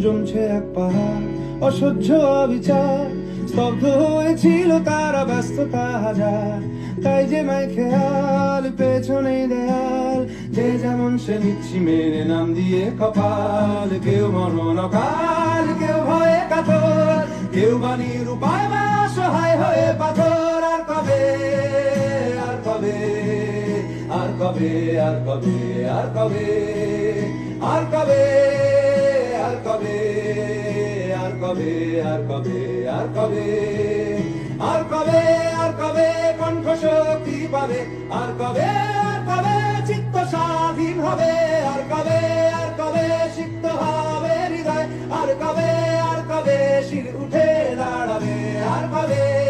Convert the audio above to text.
জমছে এক পাহাড় অসহ্য অবিচার, স্তব্ধ হয়েছিল তারা ব্যস্ততা হাজার। তাই যে মাই খেয়াল পেছনে দেয়াল, যে যেমন সে নিচ্ছি মেনে নাম দিয়ে কপাল। কেউ মরণ অকাল, কেউ ভয়ে কাতর, কেউ বা নিরুপায় বা অসহায় হয়ে পাথর। আর কবে, আর কবে, আর কবে, আর কবে, আর কবে, আর কবে, আর কবে, আর কবে, আর কবে, আর কবে, আর কবে, আর কবে কণ্ঠ শক্তি পাবে, আর কবে, আর কবে চিত্ত স্বাধীন হবে, আর কবে, আর কবে সিক্ত হবে হৃদয়, আর কবে, আর কবে শির উঠে দাঁড়াবে, আর কবে।